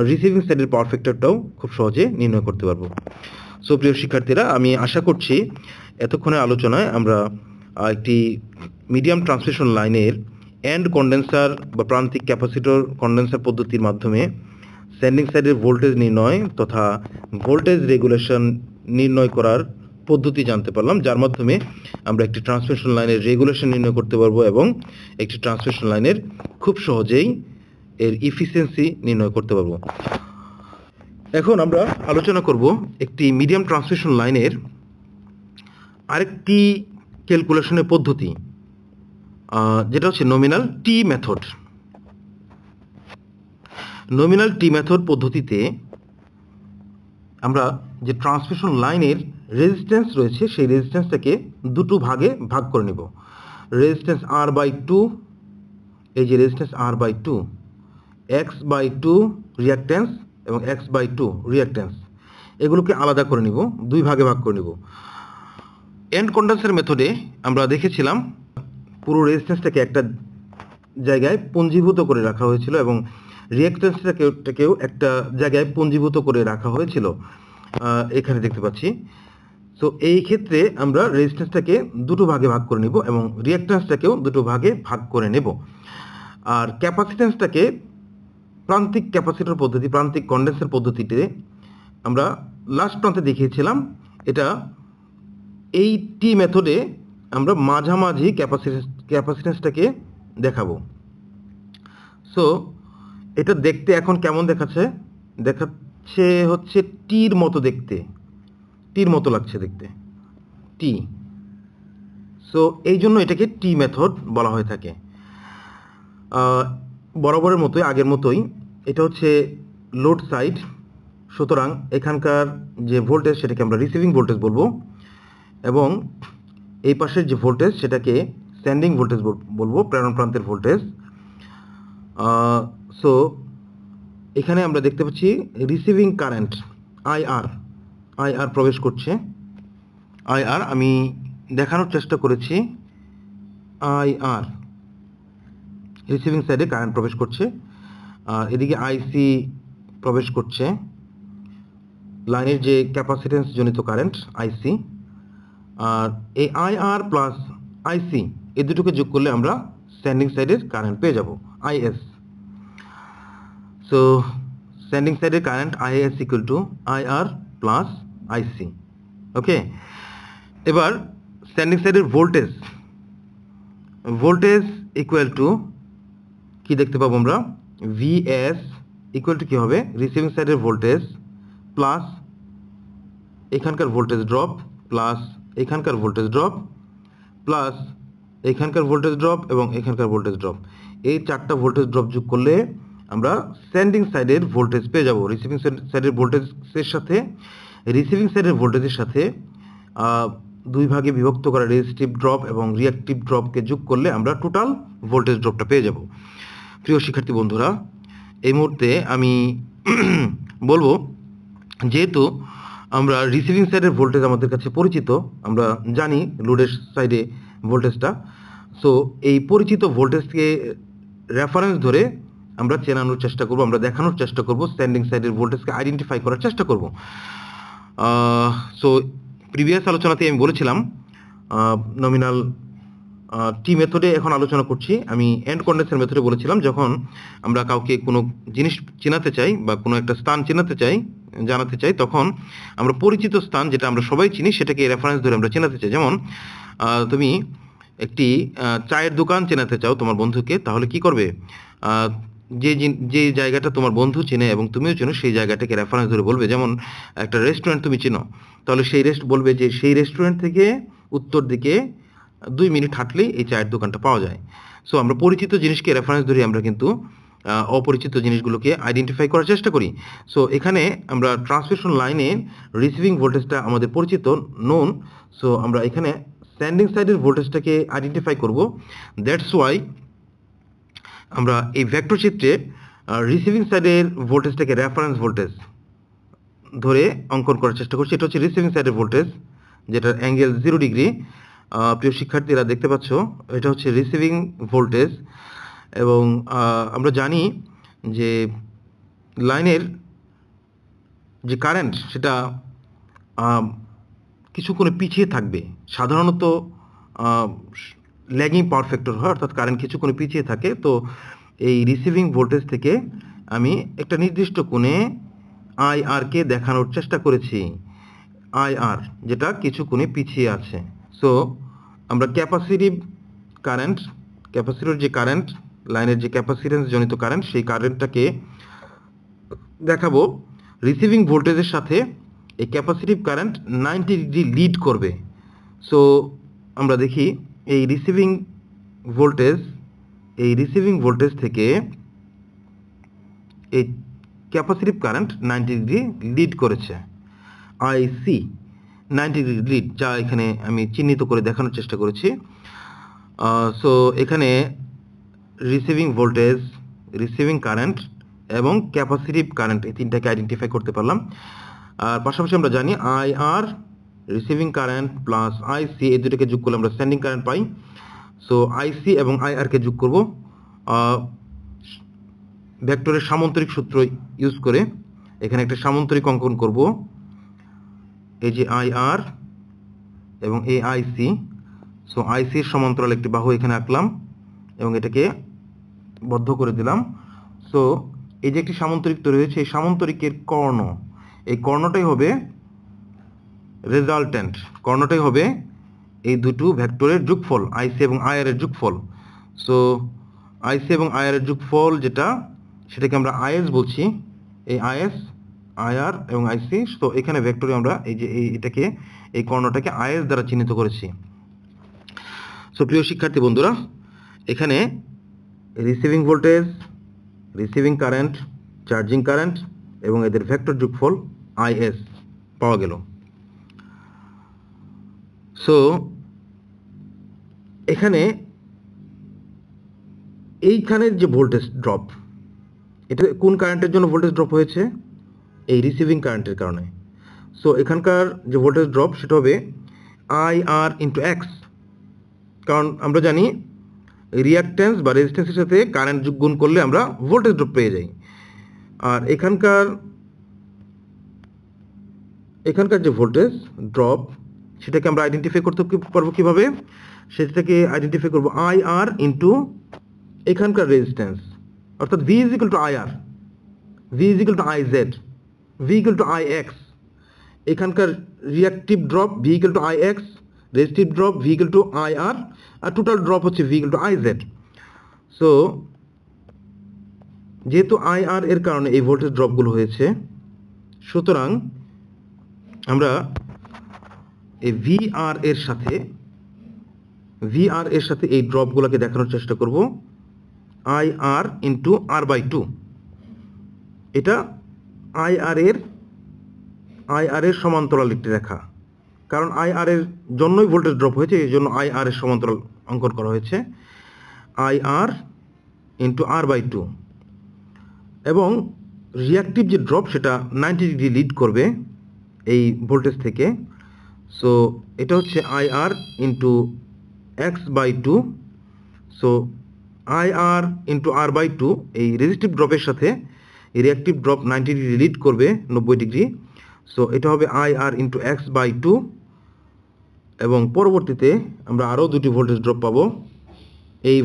রিসিভিং সাইডের পাওয়ার ফ্যাক্টরটাও খুব সহজে নির্ণয় করতে পারবো। সো প্রিয় শিক্ষার্থীরা, আমি আশা করছি এতক্ষণের আলোচনায় আমরা একটি মিডিয়াম ট্রান্সমিশন লাইনের এন্ড কন্ডেন্সার বা প্রান্তিক ক্যাপাসিটর কন্ডেন্সার পদ্ধতির মাধ্যমে স্ট্যান্ডিং সাইডের ভোল্টেজ নির্ণয় তথা ভোল্টেজ রেগুলেশন নির্ণয় করার পদ্ধতি জানতে পারলাম, যার মাধ্যমে আমরা একটি ট্রান্সমিশন লাইনের রেগুলেশন নির্ণয় করতে পারবো এবং একটি ট্রান্সমিশন লাইনের খুব সহজেই এর ইফিসিয়েন্সি নির্ণয় করতে পারবো। এখন আমরা আলোচনা করব একটি মিডিয়াম ট্রান্সমিশন লাইনের আরেকটি ক্যালকুলেশনের পদ্ধতি, যেটা হচ্ছে nominal T method. Nominal T method পদ্ধতিতে আমরা যে ট্রান্সমিশন লাইনের রেজিস্ট্যান্স রয়েছে, সেই রেজিস্ট্যান্সটাকে দুটো ভাগে ভাগ করে নেব। রেজিস্ট্যান্স আর বাই টু, এই যে resistance R by two, X by two reactance এবং এক্স বাই টু রিঅ্যাক্ট্যান্স, এগুলোকে আলাদা করে নিব, দুই ভাগে ভাগ করে নিব। এন্ড কন্ডেন্সার মেথডে আমরা দেখেছিলাম পুরো রেজিস্ট্যান্সটাকে একটা জায়গায় পুঞ্জীভূত করে রাখা হয়েছিল এবং রিঅ্যাক্ট্যান্সটাকেও একটা জায়গায় পুঞ্জীভূত করে রাখা হয়েছিল, এখানে দেখতে পাচ্ছি। সো এই ক্ষেত্রে আমরা রেজিস্ট্যান্সটাকে দুটো ভাগে ভাগ করে নিব এবং রিঅ্যাক্ট্যান্সটাকেও দুটো ভাগে ভাগ করে নেব। আর ক্যাপাসিট্যান্সটাকে প্রান্তিক ক্যাপাসিটর পদ্ধতি, প্রান্তিক কন্ডেন্সার পদ্ধতিতে আমরা লাস্ট প্রান্তে দেখিয়েছিলাম। এটা এই টি মেথডে আমরা মাঝামাঝি ক্যাপাসিট্যান্সটাকে দেখাবো। সো এটা দেখতে এখন কেমন দেখাচ্ছে হচ্ছে টির মতো দেখতে, টির মতো লাগছে দেখতে, টি। সো এই জন্য এটাকে টি মেথড বলা হয়ে থাকে। বরাবরের মতোই, আগের মতোই, এটা হচ্ছে লোড সাইড। সুতরাং এখানকার যে ভোল্টেজ, সেটাকে আমরা রিসিভিং ভোল্টেজ বলবো, এবং এই পাশের যে ভোল্টেজ, সেটাকে স্ট্যান্ডিং ভোল্টেজ বলবো, প্রেরণ প্রান্তের ভোল্টেজ। সো এখানে আমরা দেখতে পাচ্ছি রিসিভিং কারেন্ট আইআর প্রবেশ করছে। আইআর আমি দেখানোর চেষ্টা করেছি, আইআর রিসিভিং সাইডে কারেন্ট প্রবেশ করছে, আর এদিকে আইসি প্রবেশ করছে, লাইনের যে ক্যাপাসিটেন্স জনিত কারেন্ট আইসি। আর এই আইআর প্লাস আইসি এই দুটোকে যোগ করলে আমরা স্ট্যান্ডিং সাইডের কারেন্ট পেয়ে যাব, আইএস। সো স্ট্যান্ডিং সাইডের current IS equal to IR plus IC. Okay, এবার স্ট্যান্ডিং সাইডের ভোল্টেজ ইকুয়াল টু কি দেখতে পাবো আমরা, ভিএস ইকুয়াল টু কী হবে, রিসিভিং সাইডের ভোল্টেজ প্লাস এখানকার ভোল্টেজ ড্রপ প্লাস এখানকার ভোল্টেজ ড্রপ প্লাস এখানকার ভোল্টেজ ড্রপ এবং এখানকার ভোল্টেজ ড্রপ, এই চারটা ভোল্টেজ ড্রপ যোগ করলে আমরা সেন্ডিং সাইডের ভোল্টেজ পেয়ে যাব। রিসিভিং সাইডের ভোল্টেজের সাথে দুই ভাগে বিভক্ত করা রেজিস্টিভ ড্রপ এবং রিঅ্যাক্টিভ ড্রপকে যোগ করলে আমরা টোটাল ভোল্টেজ ড্রপটা পেয়ে যাব। প্রিয় শিক্ষার্থী বন্ধুরা, এই মুহূর্তে আমি বলবো, যেহেতু আমরা রিসিভিং সাইডের ভোল্টেজ আমাদের কাছে পরিচিত, আমরা জানি লোডের সাইডে ভোল্টেজটা, সো এই পরিচিত ভোল্টেজকে রেফারেন্স ধরে আমরা চেনানোর চেষ্টা করব, আমরা দেখানোর চেষ্টা করব, স্ট্যান্ডিং সাইডের ভোল্টেজকে আইডেন্টিফাই করার চেষ্টা করব। সো প্রিভিয়াস আলোচনাতে আমি বলেছিলাম নমিনাল টি মেথডে এখন আলোচনা করছি। আমি এন্ড কন্ডেন্সার মেথডে বলেছিলাম, যখন আমরা কাউকে কোনো জিনিস চেনাতে চাই বা কোনো একটা স্থান জানাতে চাই, তখন আমরা পরিচিত স্থান যেটা আমরা সবাই চিনি সেটাকে রেফারেন্স ধরে আমরা চেনাতে চাই। যেমন তুমি একটি চায়ের দোকান চেনাতে চাও তোমার বন্ধুকে, তাহলে কি করবে? যে জায়গাটা তোমার বন্ধু চেনে এবং তুমিও চেনো সেই জায়গাটাকে রেফারেন্স ধরে বলবে। যেমন একটা রেস্টুরেন্ট তুমি চেনো, তাহলে বলবে যে সেই রেস্টুরেন্ট থেকে উত্তর দিকে 2 মিনিট হাঁটলেই এই চায়ের দোকানটা পাওয়া যায়। সো আমরা পরিচিত জিনিসকে রেফারেন্স ধরে আমরা কিন্তু অপরিচিত জিনিসগুলোকে আইডেন্টিফাই করার চেষ্টা করি। সো এখানে আমরা ট্রান্সমিশন লাইনে রিসিভিং ভোল্টেজটা আমাদের পরিচিত, নোন। সো আমরা এখানে স্ট্যান্ডিং সাইডের ভোল্টেজটাকে আইডেন্টিফাই করব। দ্যাটস ওয়াই আমরা এই ভেক্টর চিত্রে রিসিভিং সাইডের ভোল্টেজটাকে রেফারেন্স ভোল্টেজ ধরে অঙ্কন করার চেষ্টা করছি। এটা হচ্ছে রিসিভিং সাইডের ভোল্টেজ, যেটার অ্যাঙ্গেল 0 ডিগ্রি। প্রিয় শিক্ষার্থীরা দেখতে পাচ্ছ, এটা হচ্ছে রিসিভিং ভোল্টেজ। এবং আমরা জানি যে লাইনের যে কারেন্ট সেটা কিছুক্ষণে পিছিয়ে থাকবে। সাধারণত ল্যাগিং পাওয়ার ফ্যাক্টর হয়, অর্থাৎ কারেন্ট কিছুক্ষণে পিছিয়ে থাকে। তো এই রিসিভিং ভোল্টেজ থেকে আমি একটা নির্দিষ্ট কোণে আইআরকে দেখানোর চেষ্টা করেছি, আইআর যেটা কিছুক্ষণে পিছিয়ে আছে। সো আমরা ক্যাপাসিটর যে কারেন্ট, লাইনের যে ক্যাপাসিটেন্স জনিত কারেন্ট, সেই কারেন্টটাকে দেখাবো রিসিভিং ভোল্টেজের সাথে। এই ক্যাপাসিটিভ কারেন্ট 90 ডিগ্রি লিড করবে। সো আমরা দেখি এই রিসিভিং ভোল্টেজ থেকে এই ক্যাপাসিটিভ কারেন্ট 90 ডিগ্রি লিড করেছে, আইসি 90 ডিগ্রি লিড, যা এখানে আমি চিহ্নিত করে দেখানোর চেষ্টা করেছি। সো এখানে রিসিভিং ভোল্টেজ, রিসিভিং কারেন্ট এবং ক্যাপাসিটিভ কারেন্ট, এই তিনটাকে আইডেন্টিফাই করতে পারলাম। আর পাশাপাশি আমরা জানি আইআর রিসিভিং কারেন্ট প্লাস আইসি, এই দুটোকে যোগ করলে আমরা স্ট্যান্ডিং কারেন্ট পাই। সো আইসি এবং আইআরকে যোগ করব ভেক্টরের সামান্তরিক সূত্র ইউজ করে। এখানে একটা সামান্তরিক অঙ্কন করব, এই যে আইআর এবং এই আইসি। সো আইসির সমান্তরাল একটি বাহু এখানে আঁকলাম এবং এটাকে বদ্ধ করে দিলাম। সো এই যে একটি সামান্তরিক তৈরি হয়েছে, এই সামান্তরিকের কর্ণ, এই কর্ণটাই হবে রেজাল্টেন্ট, কর্ণটাই হবে এই দুটো ভেক্টরের যোগফল, আইসি এবং আইআর এর যোগফল। সো আইসি এবং আইআর এর যোগফল যেটা, সেটাকে আমরা আইএস বলছি। এই আইএস, আইআর এবং আইসি। তো এখানে ভেক্টরে আমরা এই কর্ণটাকে আইএস দ্বারা চিহ্নিত করেছি। সো প্রিয় শিক্ষার্থী বন্ধুরা, এখানে receiving voltage, receiving current, charging current এবং এদের ভেক্টর যোগফল আইএস পাওয়া গেল। সো এখানে এইখানের যে ভোল্টেজ ড্রপ, এটা কোন কারেন্টের জন্য ভোল্টেজ ড্রপ হয়েছে? এই রিসিভিং কারেন্টের কারণে। সো এখানকার যে ভোল্টেজ ড্রপ সেটা হবে আইআর ইন্টু এক্স, কারণ আমরা জানি রিঅ্যাক্ট্যান্স বা রেজিস্ট্যান্সের সাথে কারেন্ট গুণ করলে আমরা ভোল্টেজ ড্রপ পেয়ে যাই। আর এখানকার যে ভোল্টেজ ড্রপ, সেটাকে আমরা আইডেন্টিফাই করতে পারবো কিভাবে? সেটাকে আইডেন্টিফাই করবো আইআর ইন্টু এখানকার রেজিস্ট্যান্স, অর্থাৎ V is equal to IR, V is equal to IZ, V equal to IX. এখানকার reactive drop V equal to IX, resistive drop V equal to IR, আর total drop হচ্ছে V equal to IZ. So যেহেতু IR এর কারণে এই voltage ড্রপগুলো হয়েছে, সুতরাং আমরা এই ভিআর এর সাথে এই ড্রপগুলোকে দেখানোর চেষ্টা করব IR into R by two. এটা আইআর এর সমান্তরাল একটি রেখা, কারণ আইআর এর জন্যই ভোল্টেজ ড্রপ হয়েছে, এই জন্য আইআর এর সমান্তরাল অঙ্কন করা হয়েছে, আইআর ইন্টু R/2। এবং রিয়াক্টিভ যে ড্রপ সেটা 90 ডিগ্রি লিড করবে এই ভোল্টেজ থেকে। সো এটা হচ্ছে IR into X/2। So IR into R/2, এই রেজিস্টিভ ড্রপের সাথে এই রিয়াক্টিভ ড্রপ 90 ডিগ্রি লিড করবে, 90 ডিগ্রি। সো এটা হবে আইআর ইন্টু X/2। এবং পরবর্তীতে আমরা আরও দুটি ভোল্টেজ ড্রপ পাবো। এই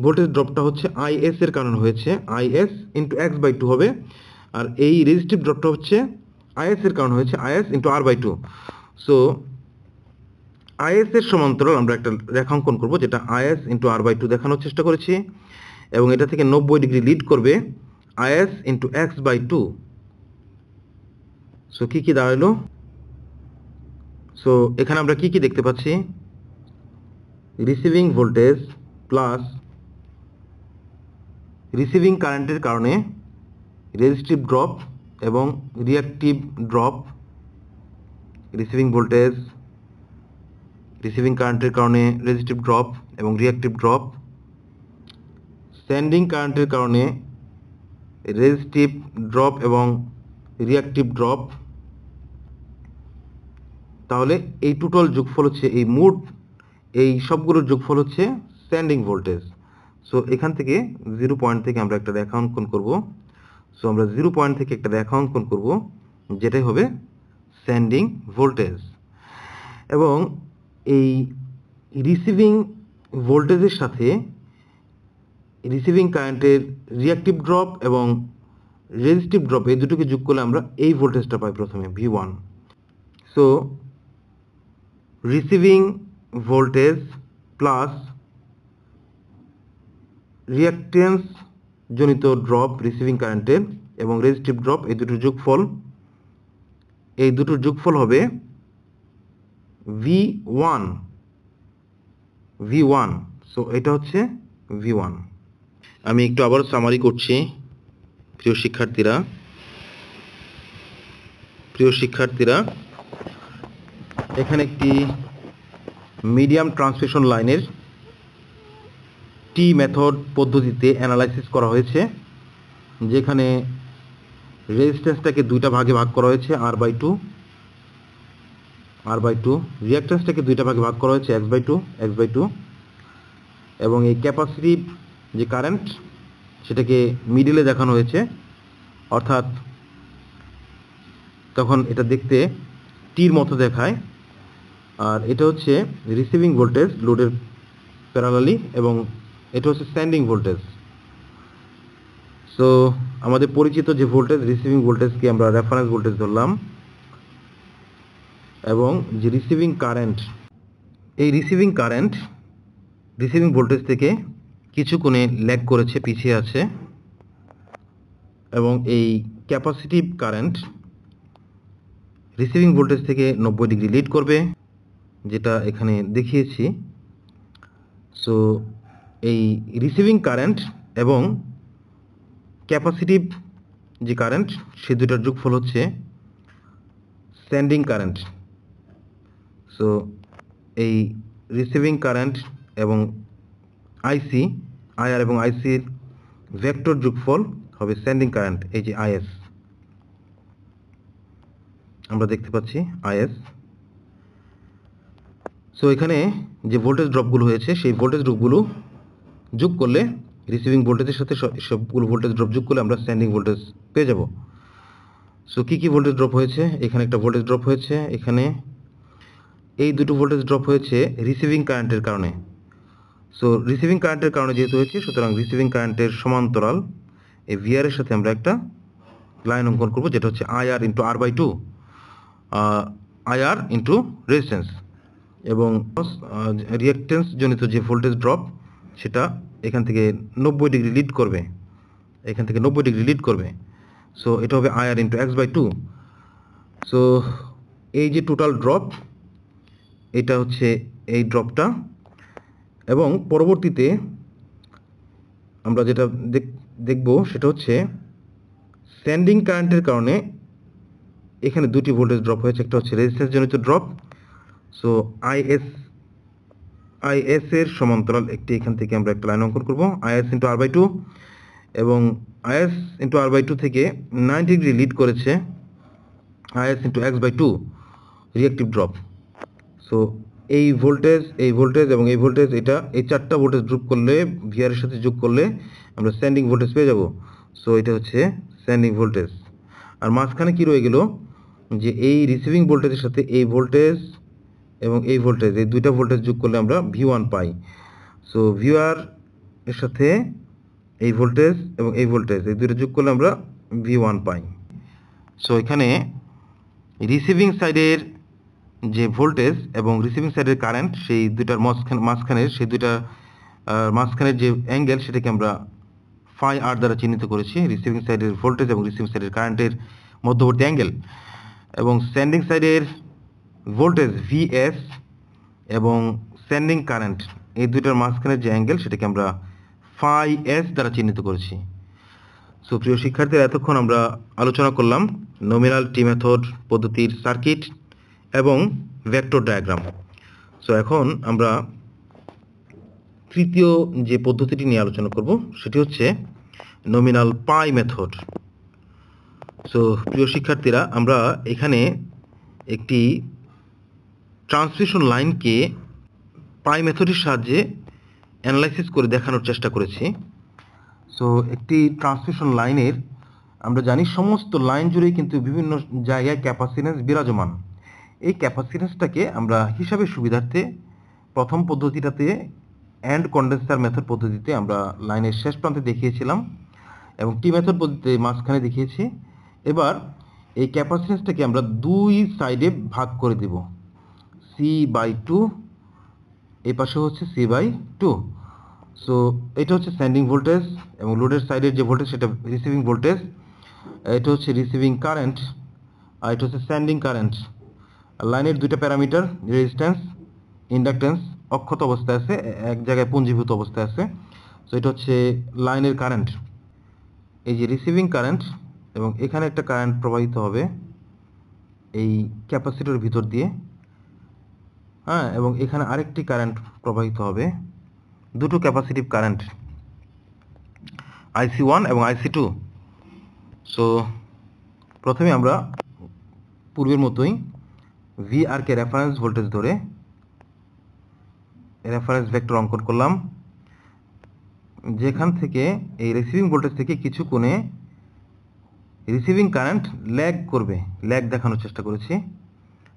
ভোল্টেজ ড্রপটা হচ্ছে আইএস এর কারণে হয়েছে, আইএস ইন্টু X/2 হবে। আর এই রেজিস্টিভ ড্রপটা হচ্ছে আইএস এর কারণে হয়েছে, is into R/2। So is এর সমান্তরাল আমরা একটা রেখা অঙ্কন করবো, যেটা আইএস ইন্টু R/2 দেখানোর চেষ্টা করেছি, এবং এটা থেকে 90 ডিগ্রি লিড করবে আইএস ইন্টু X/2। সো কি দাঁড়ালো? সো এখানে আমরা কি দেখতে পাচ্ছি? রিসিভিং ভোল্টেজ প্লাস রিসিভিং কারেন্টের কারণে রেজিস্টিভ ড্রপ এবং reactive drop, receiving voltage, receiving কারেন্টের কারণে রেজিস্টিভ ড্রপ এবং রিয়াক্টিভ ড্রপ, সেন্ডিং কারেন্টের কারণে রেজিস্টিভ ড্রপ এবং রিয়াক্টিভ ড্রপ। তাহলে এই টোটাল যোগফল হচ্ছে, এই সবগুলোর যোগফল হচ্ছে সেন্ডিং ভোল্টেজ। সো এখান থেকে 0 পয়েন্ট থেকে আমরা একটা রেখা অঙ্কন করব। সো আমরা 0 পয়েন্ট থেকে একটা রেখা অঙ্কন করব, যেটাই হবে সেন্ডিং ভোল্টেজ। এবং এই রিসিভিং ভোল্টেজের সাথে রিসিভিং কারেন্টের রিয়াক্টিভ ড্রপ এবং রেজিস্টিভ ড্রপ, এই দুটোকে যোগ করলে আমরা এই ভোল্টেজটা পাই প্রথমে, V1। So receiving voltage plus reactance জনিত ড্রপ রিসিভিং কারেন্টের এবং রেজিস্টিভ ড্রপ, এই দুটোর যোগফল হবে V1। সো এটা হচ্ছে V1। আমি একটু আবার সামারি করছি। প্রিয় শিক্ষার্থীরা, এখানে একটি মিডিয়াম ট্রান্সমিশন লাইনের টি মেথড পদ্ধতিতে অ্যানালাইসিস করা হয়েছে, যেখানে রেজিস্ট্যান্সটাকে দুইটা ভাগে ভাগ করা হয়েছে, R/2, রিয়াক্ট্যান্সটাকে দুইটা ভাগে ভাগ করা হয়েছে, X/2, এবং এই ক্যাপাসিটিভ যে কারেন্ট সেটাকে মিডিলে দেখানো হয়েছে, অর্থাৎ তখন এটা দেখতে টির মতো দেখায়। আর এটা হচ্ছে রিসিভিং ভোল্টেজ লোডের প্যারালালি, এবং এটা হচ্ছে সেন্ডিং ভোল্টেজ। সো আমাদের পরিচিত যে ভোল্টেজ, রিসিভিং ভোল্টেজকে আমরা রেফারেন্স ভোল্টেজ ধরলাম, এবং যে রিসিভিং কারেন্ট, এই রিসিভিং কারেন্ট রিসিভিং ভোল্টেজ থেকে কিছু কোণে ল্যাগ করেছে, পিছিয়ে আছে। এবং এই ক্যাপাসিটিভ কারেন্ট রিসিভিং ভোল্টেজ থেকে 90 ডিগ্রি লিড করবে, যেটা এখানে দেখিয়েছি। সো এই রিসিভিং কারেন্ট এবং ক্যাপাসিটিভ যে কারেন্ট, সে দুটার যোগফল হচ্ছে সেন্ডিং কারেন্ট। সো এই রিসিভিং কারেন্ট এবং আইআর এবং আইসির ভেক্টর যোগফল হবে সেন্ডিং কারেন্ট, এই যে আইএস আমরা দেখতে পাচ্ছি, আইএস। সো এখানে যে ভোল্টেজ ড্রপগুলো হয়েছে, সেই ভোল্টেজ ড্রপগুলো যোগ করলে, রিসিভিং ভোল্টেজের সাথে সবগুলো ভোল্টেজ ড্রপ যোগ করলে আমরা সেন্ডিং ভোল্টেজ পেয়ে যাব। সো কি ভোল্টেজ ড্রপ হয়েছে? এখানে একটা ভোল্টেজ ড্রপ হয়েছে, এখানে এই দুটো ভোল্টেজ ড্রপ হয়েছে রিসিভিং কারেন্টের কারণে। সো রিসিভিং কারেন্টের কারণে যেহেতু হয়েছে, সুতরাং রিসিভিং কারেন্টের সমান্তরাল এই ভিআর এর সাথে আমরা একটা লাইন অঙ্কন করব, যেটা হচ্ছে IR into R/2, IR into resistance, এবং রিয়াক্টেন্স জনিত যে ভোল্টেজ ড্রপ, সেটা এখান থেকে 90 ডিগ্রি লিড করবে, সো এটা হবে আইআর ইন্টু X/2। সো এই যে টোটাল ড্রপ, এটা হচ্ছে এই ড্রপটা। এবং পরবর্তীতে আমরা যেটা দেখব সেটা হচ্ছে সেন্ডিং কারেন্টের কারণে এখানে দুটি ভোল্টেজ ড্রপ হয়েছে। একটা হচ্ছে রেজিস্ট্যান্স জনিত ড্রপ। সো আইএস এর সমান্তরাল একটি এখান থেকে আমরা একটা লাইন অঙ্কন করব, IS into R by two, এবং IS into R by two থেকে 90 ডিগ্রি লিড করেছে IS into X by two reactive drop. So এই ভোল্টেজ এবং এই ভোল্টেজ, এই চারটা ভোল্টেজ গ্রুপ করলে, ভিআর এর সাথে যোগ করলে আমরা স্যান্ডিং ভোল্টেজ পেয়ে যাব। সো এটা হচ্ছে স্যান্ডিং ভোল্টেজ। আর মাঝখানে কি রয়ে গেল, যে এই রিসিভিং ভোল্টেজের সাথে এই ভোল্টেজ এবং এই ভোল্টেজ, এই দুইটা ভোল্টেজ যোগ করলে আমরা V1 পাই। সো ভিআর এর সাথে এই ভোল্টেজ এবং এই ভোল্টেজ, এই দুটো যোগ করলে আমরা V1 পাই। সো এখানে রিসিভিং সাইডের যে ভোল্টেজ এবং রিসিভিং সাইডের কারেন্ট, সেই দুইটার মাঝখানের যে অ্যাঙ্গেল, সেটাকে আমরা ফাই আর দ্বারা চিহ্নিত করেছি। রিসিভিং সাইডের ভোল্টেজ এবং রিসিভিং সাইডের কারেন্টের মধ্যবর্তী অ্যাঙ্গেল, এবং সেন্ডিং সাইডের ভোল্টেজ ভিএস এবং সেন্ডিং কারেন্ট, এই দুইটার মাঝখানের যে অ্যাঙ্গেল, সেটাকে আমরা ফাই এস দ্বারা চিহ্নিত করেছি। সো প্রিয় শিক্ষার্থীরা, এতক্ষণ আমরা আলোচনা করলাম নমিনাল টি মেথড পদ্ধতির সার্কিট এবং ভেক্টর ডায়াগ্রাম। সো এখন আমরা তৃতীয় যে পদ্ধতিটি নিয়ে আলোচনা করব সেটি হচ্ছে নমিনাল পাই মেথড। সো প্রিয় শিক্ষার্থীরা, আমরা এখানে একটি ট্রান্সমিশন লাইনকে পাই মেথডের সাহায্যে অ্যানালাইসিস করে দেখানোর চেষ্টা করেছি। সো একটি ট্রান্সমিশন লাইনের, আমরা জানি সমস্ত লাইন জুড়েই কিন্তু বিভিন্ন জায়গায় ক্যাপাসিট্যান্স বিরাজমান। এই ক্যাপাসিট্যান্সটাকে আমরা হিসাবের সুবিধার্থে প্রথম পদ্ধতিটাতে অ্যান্ড কন্ডেন্সার মেথড পদ্ধতিতে আমরা লাইনের শেষ প্রান্তে দেখিয়েছিলাম এবং টি মেথড পদ্ধতিতে মাঝখানে দেখিয়েছি। এবার এই ক্যাপাসিট্যান্সটাকে আমরা দুই সাইডে ভাগ করে দেব, C/2, এই পাশে হচ্ছে C/2। সো এটা হচ্ছে সেন্ডিং ভোল্টেজ, এবং লোডের সাইডের যে ভোল্টেজ সেটা রিসিভিং ভোল্টেজ। এটা হচ্ছে রিসিভিং কারেন্ট, আর এটা হচ্ছে সেন্ডিং কারেন্ট। লাইনের দুইটা প্যারামিটার, রেজিস্ট্যান্স, ইন্ডাকটেন্স, অক্ষত অবস্থায় আছে, এক জায়গায় পুঞ্জীভূত অবস্থায় আছে। সো এটা হচ্ছে লাইনের কারেন্ট, এই যে রিসিভিং কারেন্ট, এবং এখানে একটা কারেন্ট প্রবাহিত হবে এই ক্যাপাসিটরের ভিতর দিয়ে, হ্যাঁ, এবং এখানে আরেকটি কারেন্ট প্রবাহিত হবে, দুটো ক্যাপাসিটিভ কারেন্ট, IC1 এবং IC2। সো প্রথমে আমরা পূর্বের মতোই ভিআরকে রেফারেন্স ভোল্টেজ ধরে রেফারেন্স ভেক্টর অঙ্কন করলাম, যেখান থেকে এই রিসিভিং ভোল্টেজ থেকে কিছু কোণে রিসিভিং কারেন্ট ল্যাগ করবে, ল্যাগ দেখানোর চেষ্টা করেছি।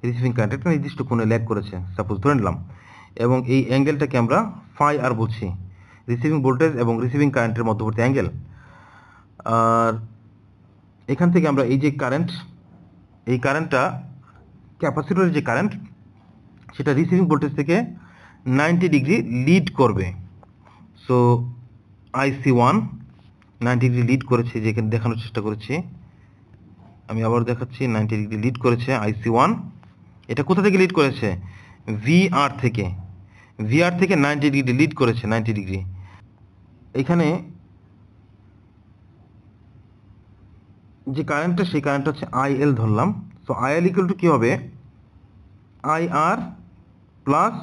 রিসিভিং কারেন্ট একটা নির্দিষ্ট কোণে ল্যাগ করেছে, সাপোজ ধরে নিলাম, এবং এই অ্যাঙ্গেলটাকে আমরা ফাই আর বলছি, রিসিভিং ভোল্টেজ এবং রিসিভিং কারেন্টের মধ্যবর্তী অ্যাঙ্গেল। আর এখান থেকে আমরা এই যে কারেন্ট, এই কারেন্টটা ক্যাপাসিটরের যে কারেন্ট, সেটা রিসিভিং ভোল্টেজ থেকে 90 ডিগ্রি লিড করবে। সো IC1 90 ডিগ্রি লিড করেছে, যেখানে দেখানোর চেষ্টা করেছি, আমি আবার দেখাচ্ছি, 90 ডিগ্রি লিড করেছে IC1। এটা কোথা থেকে লিড করেছে? VR থেকে 90 ডিগ্রি লিড করেছে, 90 ডিগ্রি। এখানে যে কারেন্টটা, সেই কারেন্টটা হচ্ছে IL ধরলাম। সো IL ইকুয়াল টু কী হবে? IR প্লাস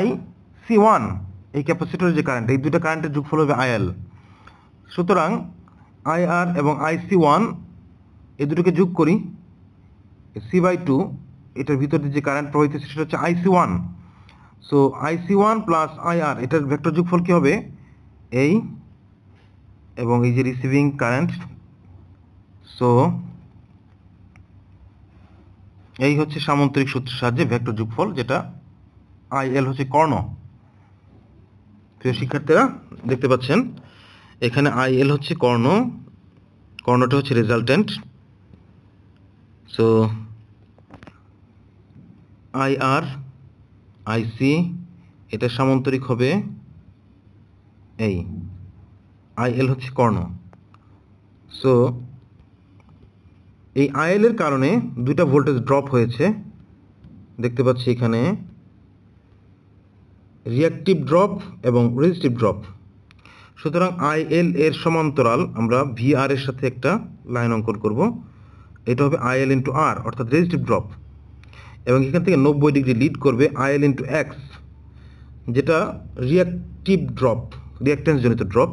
IC1, এই ক্যাপাসিটরের যে কারেন্ট, এই দুটো কারেন্টের যোগফল হবে IL। সুতরাং IR এবং IC1 এই দুটোকে যোগ করি, C/2, এটার ভিতরে যে কারেন্ট প্রবাহিত সেটা হচ্ছে IC1। So IC1 plus IR, এটার ভেক্টর যোগফল কী হবে? এই এবং এই যে রিসিভিং কারেন্ট। সো এই হচ্ছে সামান্তরিক সূত্রের সাহায্যে ভেক্টর যোগফল, যেটা IL হচ্ছে কর্ণ। প্রিয় শিক্ষার্থীরা, দেখতে পাচ্ছেন এখানে IL হচ্ছে কর্ণ, কর্ণটা হচ্ছে রেজাল্টেন্ট। সো IR IC এটা সামান্তরিক হবে, এই IL হচ্ছে কর্ণ। সো এই IL এর কারণে দুইটা ভোল্টেজ ড্রপ হয়েছে, দেখতে পাচ্ছি এখানে রিঅ্যাক্টিভ ড্রপ এবং রেজিস্টিভ ড্রপ। সুতরাং আইএল এর সমান্তরাল আমরা ভিআর এর সাথে একটা লাইন অঙ্কন করব। এটা হবে আইএল ইন্টু আর, অর্থাৎ রেজিস্টিভ ড্রপ, এবং এখান থেকে 90 ডিগ্রি লিড করবে আইএল ইন্টু এক্স, যেটা রিয়াক্টিভ ড্রপ, রিয়াক্ট্যান্স জনিত ড্রপ।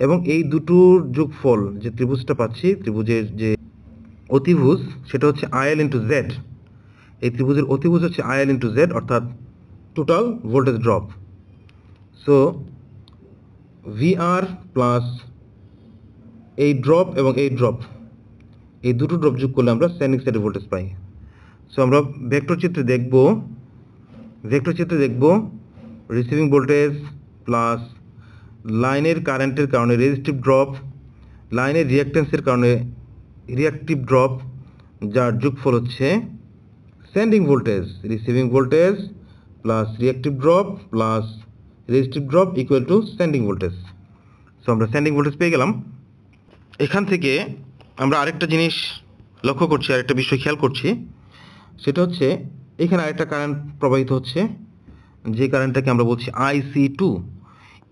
এবং এই দুটোর যোগফল যে ত্রিভুজটা পাচ্ছি, ত্রিভুজের যে অতিভুজ, সেটা হচ্ছে আইএল ইন্টু জেড। এই ত্রিভুজের অতিভুজ হচ্ছে আইএল ইন্টু জেড, অর্থাৎ total voltage drop. So VR plus এই ড্রপ এবং এই ড্রপ, এই দুটো ড্রপ যোগ করলে আমরা স্ট্যান্ডিং সাইডের ভোল্টেজ পাই। সো আমরা ভেক্টর চিত্রে দেখব রিসিভিং ভোল্টেজ প্লাস লাইনের কারেন্টের কারণে রেজিস্টিভ ড্রপ, লাইনের রিঅ্যাকট্যান্সের কারণে রিঅ্যাক্টিভ ড্রপ, যার যোগফল হচ্ছে standing voltage. Receiving voltage plus reactive drop plus resistive drop equal to standing voltage. So আমরা স্ট্যান্ডিং ভোল্টেজ পেয়ে গেলাম। এখান থেকে আমরা আরেকটা জিনিস লক্ষ্য করছি, আরেকটা বিষয় খেয়াল করছি, সেটা হচ্ছে এখানে আরেকটা কারেন্ট প্রবাহিত হচ্ছে, যে কারেন্টটাকে আমরা বলছি IC2।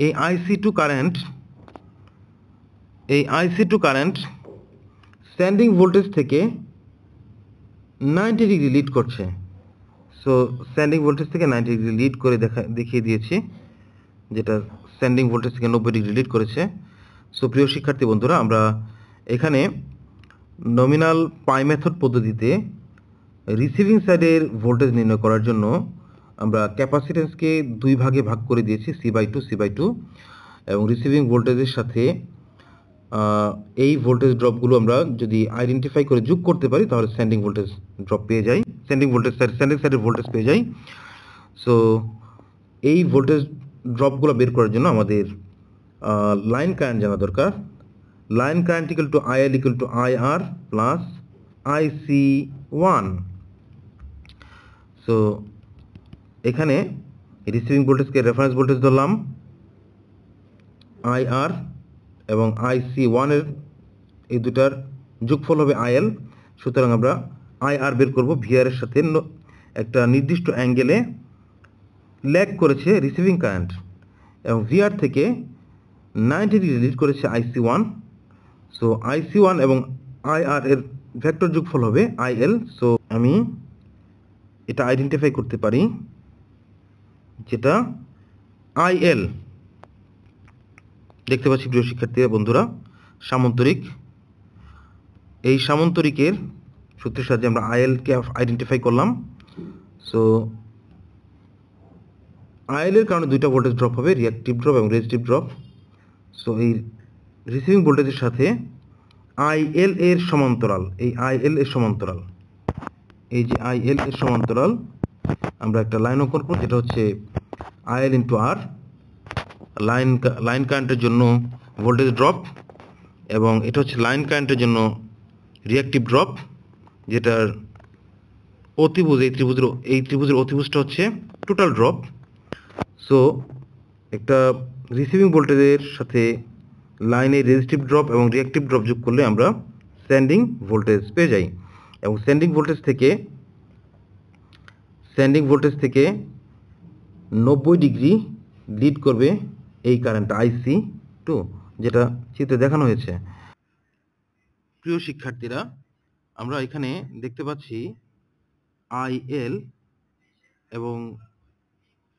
এই IC2 কারেন্ট স্ট্যান্ডিং ভোল্টেজ থেকে 90 ডিগ্রি লিড করছে। সো স্ট্যান্ডিং ভোল্টেজ থেকে 90 ডিগ্রি লিড করে দেখিয়ে দিয়েছি, যেটা স্ট্যান্ডিং ভোল্টেজ থেকে 90 ডিগ্রি লিড করেছে। সো প্রিয় শিক্ষার্থী বন্ধুরা, আমরা এখানে নমিনাল পাই মেথড পদ্ধতিতে রিসিভিং সাইডের ভোল্টেজ নির্ণয় করার জন্য আমরা ক্যাপাসিট্যান্সকে দুই ভাগে ভাগ করে দিয়েছি, C/2 এবং রিসিভিং ভোল্টেজের সাথে এই ভোল্টেজ ড্রপগুলো আমরা যদি আইডেন্টিফাই করে যোগ করতে পারি, তাহলে স্ট্যান্ডিং ভোল্টেজ ড্রপ পেয়ে যাই, স্ট্যান্ডিং সাইডের ভোল্টেজ পেয়ে যাই। সো এই ভোল্টেজ ড্রপগুলো বের করার জন্য আমাদের লাইন কারেন্ট জানা দরকার। Line current equal to IL equal to IR plus IC1। So এখানে রিসিভিং ভোল্টেজকে রেফারেন্স ভোল্টেজ ধরলাম IR, এবং IC1 এর এই দুটার যোগফল হবে IL। সুতরাং আমরা IR বের করব। ভিআর এর সাথে একটা নির্দিষ্ট অ্যাঙ্গেলে ল্যাগ করেছে রিসিভিং কারেন্ট, এবং ভিআর থেকে 90 ডিগ্রি লিড করেছে IC1। সো IC1 এবং IR এর ভেক্টর যোগফল হবে IL। সো আমি এটা আইডেন্টিফাই করতে পারি, যেটা IL। দেখতে পাচ্ছি প্রিয় শিক্ষার্থীরা বন্ধুরা, সামান্তরিক, এই সামান্তরিকের সূত্রের সাহায্যে আমরা IL কে আইডেন্টিফাই করলাম। সো IL এর কারণে দুইটা ভোল্টেজ ড্রপ হবে, রিঅ্যাক্টিভ ড্রপ এবং রেজিস্টিভ ড্রপ। সো এই রিসিভিং ভোল্টেজের সাথে IL এর সমান্তরাল, এই IL এর সমান্তরাল, এই যে IL এর সমান্তরাল আমরা একটা লাইন অঙ্কন করব, যেটা হচ্ছে IL ইন্টু আর, লাইন কারেন্টের জন্য ভোল্টেজ ড্রপ, এবং এটা হচ্ছে লাইন কারেন্টের জন্য রিঅ্যাক্টিভ ড্রপ, যেটার অতিভুজ, এই ত্রিভুজের অতিভুজটা হচ্ছে টোটাল ড্রপ। সো একটা রিসিভিং ভোল্টেজের সাথে লাইনের রেজিস্টিভ ড্রপ এবং রিঅ্যাক্টিভ ড্রপ যোগ করলে আমরা স্ট্যান্ডিং ভোল্টেজ পেয়ে যাই, এবং স্ট্যান্ডিং ভোল্টেজ থেকে 90 ডিগ্রি লিড করবে এই কারেন্ট IC2, যেটা চিত্রে দেখানো হয়েছে। প্রিয় শিক্ষার্থীরা, আমরা এখানে দেখতে পাচ্ছি IL, এবং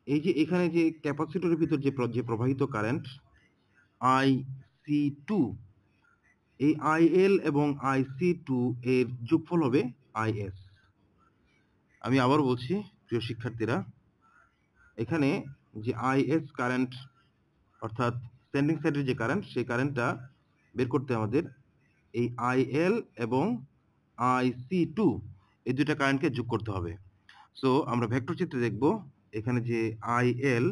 এই যে এখানে যে ক্যাপাসিটরের ভিতর যে প্রবাহিত কারেন্ট IC2, এই IL এবং IC2 এর যোগফল হবে IS। আমি আবার বলছি প্রিয় শিক্ষার্থীরা, এখানে যে IS কারেন্ট, অর্থাৎ স্ট্যান্ডিং সাইডের যে কারেন্ট, সেই কারেন্টটা বের করতে আমাদের এই IL এবং IC2 এই দুইটা কারেন্টকে যোগ করতে হবে। সো আমরা ভেক্টর চিত্রে দেখব, এখানে যে IL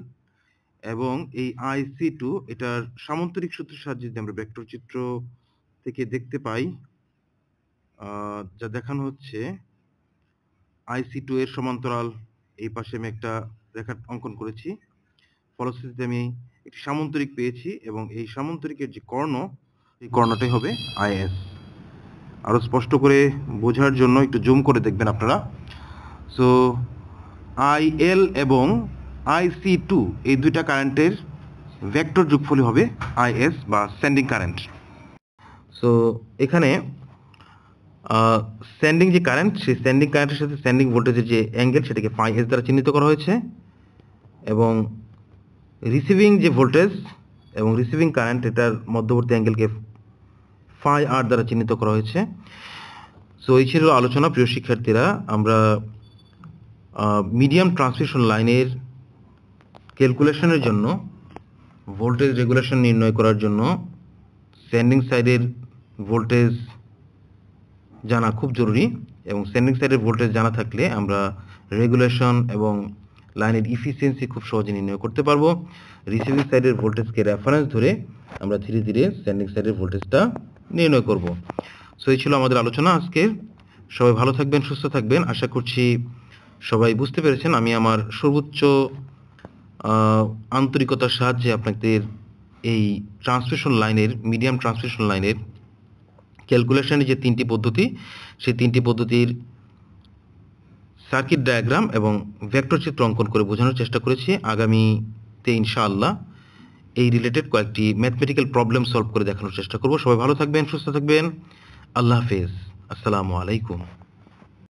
এবং এই IC2, এটার সামান্তরিক সূত্রের সাহায্যে যদি আমরা ভেক্টর চিত্র থেকে দেখতে পাই, যা দেখানো হচ্ছে IC2 এর সমান্তরাল এই পাশে আমি একটা রেখা অঙ্কন করেছি, ফলশ্রুতিতে আমি একটি সামান্তরিক পেয়েছি, এবং এই সামান্তরিকের যে কর্ণ, এই কর্ণটাই হবে IS। আরো স্পষ্ট করে বোঝার জন্য একটু জুম করে দেখবেন আপনারা। সো IL এবং IC2 এই দুইটা কারেন্টের ভেক্টর যোগফলই হবে আইএস বা সেন্ডিং কারেন্ট। সো এখানে সেন্ডিং যে কারেন্ট, সেই সেন্ডিং কারেন্টের সাথে সেন্ডিং ভোল্টেজের যে অ্যাঙ্গেল সেটাকে ফাই এস দ্বারা চিহ্নিত করা হয়েছে, এবং রিসিভিং যে ভোল্টেজ এবং রিসিভিং কারেন্ট এটার মধ্যবর্তী অ্যাঙ্গেলকে ফাই আর দ্বারা চিহ্নিত করা হয়েছে। সো এই ছিল আলোচনা। প্রিয় শিক্ষার্থীরা, আমরা মিডিয়াম ট্রান্সমিশন লাইনের ক্যালকুলেশনের জন্য, ভোল্টেজ রেগুলেশন নির্ণয় করার জন্য সেন্ডিং সাইডের ভোল্টেজ জানা খুব জরুরি, এবং সেন্ডিং সাইডের ভোল্টেজ জানা থাকলে আমরা রেগুলেশন এবং লাইনের ইফিসিয়েন্সি খুব সহজে নির্ণয় করতে পারবো। রিসিভিং সাইডের ভোল্টেজকে রেফারেন্স ধরে আমরা ধীরে ধীরে সেন্ডিং সাইডের ভোল্টেজটা নির্ণয় করব। সো এই ছিল আমাদের আলোচনা আজকে। সবাই ভালো থাকবেন, সুস্থ থাকবেন। আশা করছি সবাই বুঝতে পেরেছেন। আমি আমার সর্বোচ্চ আন্তরিকতার সাহায্যে আপনাদের এই ট্রান্সমিশন লাইনের, মিডিয়াম ট্রান্সমিশন লাইনের ক্যালকুলেশনের যে 3টি পদ্ধতি, সেই 3টি পদ্ধতির সার্কিট ডায়াগ্রাম এবং ভেক্টর চিত্র অঙ্কন করে বোঝানোর চেষ্টা করেছি। আগামীতে ইনশাআল্লাহ এই রিলেটেড কয়েকটি ম্যাথমেটিক্যাল প্রবলেম সলভ করে দেখানোর চেষ্টা করব। সবাই ভালো থাকবেন, সুস্থ থাকবেন। আল্লাহ হাফেজ। আসসালামু আলাইকুম।